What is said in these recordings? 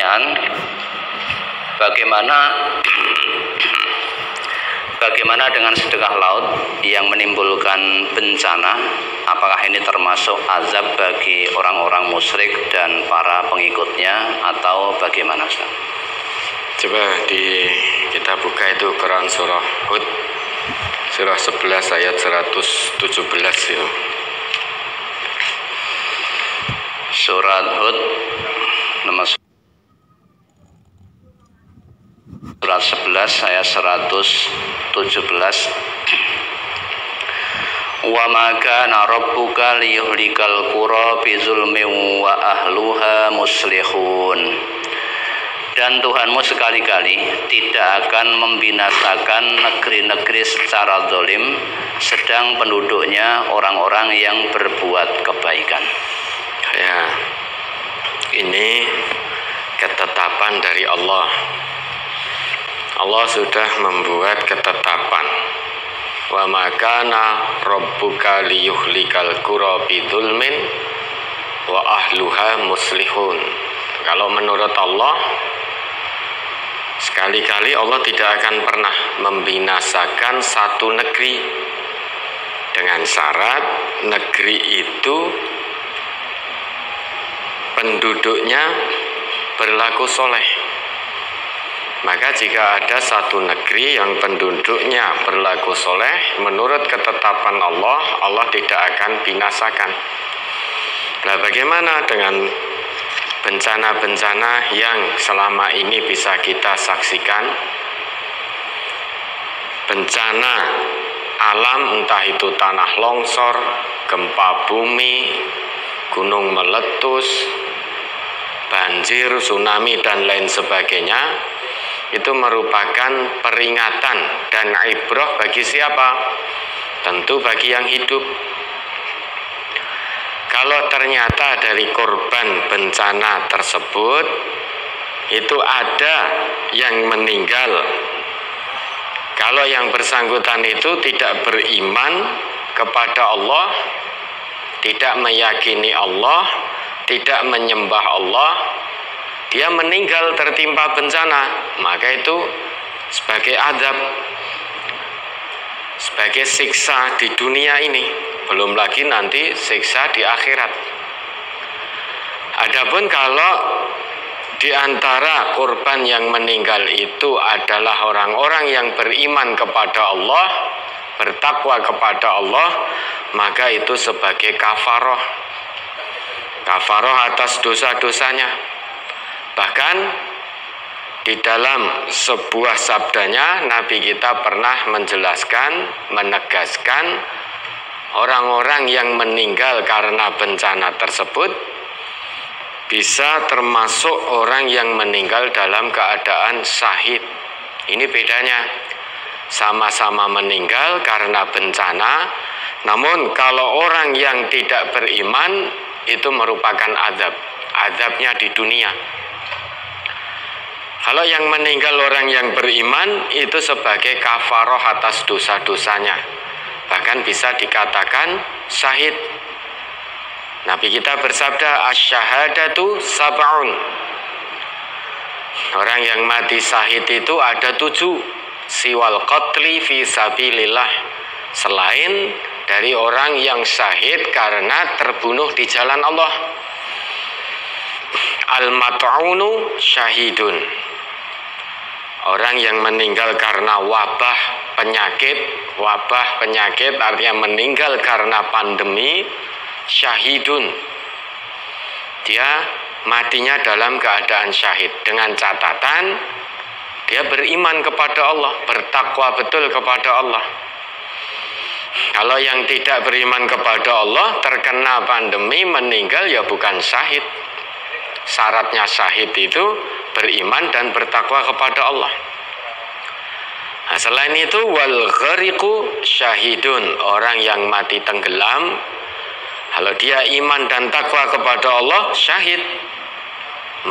pertanyaan, bagaimana dengan sedekah laut yang menimbulkan bencana? Apakah ini termasuk azab bagi orang-orang musyrik dan para pengikutnya atau bagaimana, Ustaz? Coba kita buka itu Quran surah Hud surah 11 ayat 117 itu. Surat Hud nomor surat 11 ayat 117. Wa ma kana rabbuka liyuhlikal qura bi zulmin wa ahluha muslihun. Dan Tuhanmu sekali-kali tidak akan membinasakan negeri-negeri secara zalim, sedang penduduknya orang-orang yang berbuat kebaikan. Ya, ini ketetapan dari Allah. Allah sudah membuat ketetapan. Wa ma kana rabbuka liyuhlikal qura bidzulmin wa ahluha muslihun. Kalau menurut Allah, sekali-kali Allah tidak akan pernah membinasakan satu negeri dengan syarat negeri itu penduduknya berlaku soleh. Maka jika ada satu negeri yang penduduknya berlaku soleh, menurut ketetapan Allah, Allah tidak akan binasakan. Nah, bagaimana dengan bencana-bencana yang selama ini bisa kita saksikan? Bencana alam, entah itu tanah longsor, gempa bumi, gunung meletus, banjir, tsunami, dan lain sebagainya, itu merupakan peringatan dan ibrah bagi siapa? Tentu bagi yang hidup. Kalau ternyata dari korban bencana tersebut itu ada yang meninggal, kalau yang bersangkutan itu tidak beriman kepada Allah, tidak meyakini Allah, tidak menyembah Allah, dia meninggal tertimpa bencana, maka itu sebagai azab, sebagai siksa di dunia ini, belum lagi nanti siksa di akhirat. Adapun kalau di antara korban yang meninggal itu adalah orang-orang yang beriman kepada Allah, bertakwa kepada Allah, maka itu sebagai kafaroh atas dosa-dosanya. Bahkan di dalam sebuah sabdanya Nabi kita pernah menjelaskan, menegaskan orang-orang yang meninggal karena bencana tersebut bisa termasuk orang yang meninggal dalam keadaan syahid. Ini bedanya, sama-sama meninggal karena bencana, namun kalau orang yang tidak beriman itu merupakan azabnya di dunia. Kalau yang meninggal orang yang beriman itu sebagai kafaroh atas dosa-dosanya, bahkan bisa dikatakan syahid. Nabi kita bersabda, asyhadatu sab'un. Orang yang mati syahid itu ada 7, siwal qatli fi sabilillah, selain dari orang yang syahid karena terbunuh di jalan Allah. Al-mat'unu syahidun. Orang yang meninggal karena wabah penyakit artinya meninggal karena pandemi, syahidun. Dia matinya dalam keadaan syahid dengan catatan dia beriman kepada Allah, bertakwa betul kepada Allah. Kalau yang tidak beriman kepada Allah terkena pandemi meninggal ya bukan syahid. Syaratnya syahid itu beriman dan bertakwa kepada Allah. Nah, selain itu wal ghariqu syahidun, orang yang mati tenggelam, kalau dia iman dan takwa kepada Allah, syahid.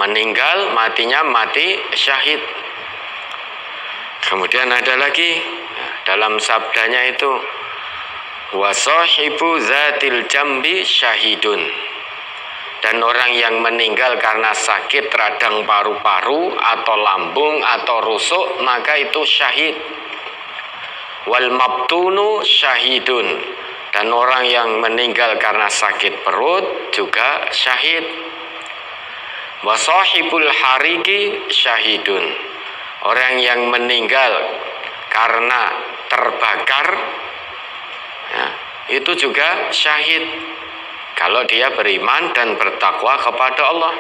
Meninggal, matinya mati syahid. Kemudian ada lagi dalam sabdanya itu wa sahibu zatil jambi syahidun. Dan orang yang meninggal karena sakit radang paru-paru atau lambung atau rusuk, maka itu syahid. Wal mabtunu syahidun. Dan orang yang meninggal karena sakit perut juga syahid. Wa sahibul hariki syahidun. Orang yang meninggal karena terbakar, ya, itu juga syahid. Kalau dia beriman dan bertakwa kepada Allah.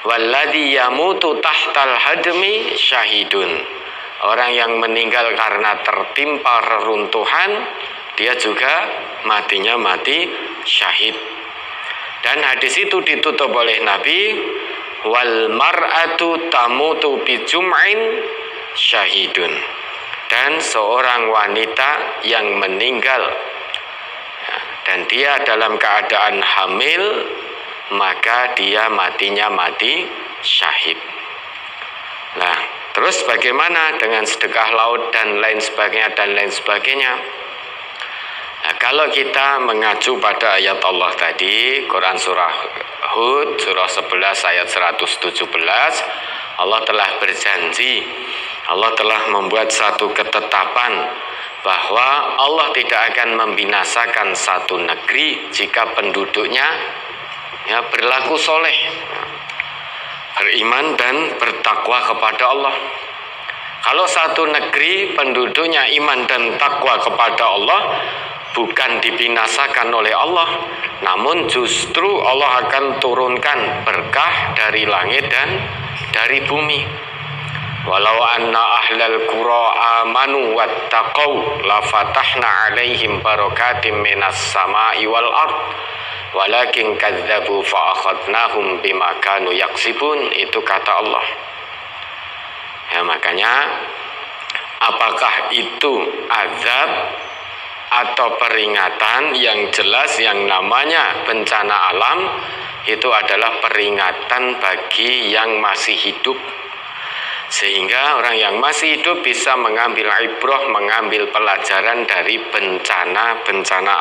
Walladzi yamutu tahtal hadmi syahidun. Orang yang meninggal karena tertimpa reruntuhan, dia juga matinya mati syahid. Dan hadis itu ditutup oleh Nabi, wal mar'atu tamutu bi jum'in syahidun. Dan seorang wanita yang meninggal dan dia dalam keadaan hamil, maka dia matinya mati syahid. Nah, terus bagaimana dengan sedekah laut dan lain sebagainya? Nah, kalau kita mengacu pada ayat Allah tadi, Quran surah Hud, surah 11 ayat 117, Allah telah berjanji, Allah telah membuat satu ketetapan bahwa Allah tidak akan membinasakan satu negeri jika penduduknya berlaku soleh, beriman dan bertakwa kepada Allah. Kalau satu negeri penduduknya iman dan takwa kepada Allah, bukan dibinasakan oleh Allah, namun justru Allah akan turunkan berkah dari langit dan dari bumi. Walau anna ahlal qura amanu wattaqau la fatahna alaihim barakatim minas sama'i wal ard walakin kadzabu fa akhadnahum bima kanu yaksibun. Itu kata Allah. Ya, makanya apakah itu azab atau peringatan? Yang jelas yang namanya bencana alam itu adalah peringatan bagi yang masih hidup, sehingga orang yang masih hidup bisa mengambil ibrah, mengambil pelajaran dari bencana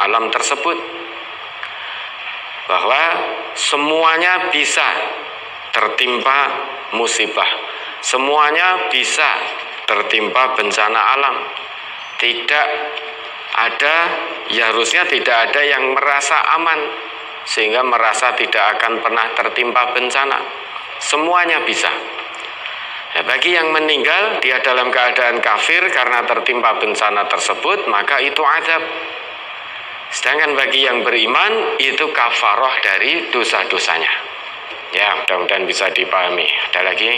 alam tersebut, bahwa semuanya bisa tertimpa musibah, semuanya bisa tertimpa bencana alam. Tidak ada, ya harusnya tidak ada yang merasa aman sehingga merasa tidak akan pernah tertimpa bencana. Semuanya bisa. Ya, bagi yang meninggal dia dalam keadaan kafir karena tertimpa bencana tersebut, maka itu azab. Sedangkan bagi yang beriman itu kafarah dari dosa-dosanya. Ya, mudah-mudahan bisa dipahami. Ada lagi?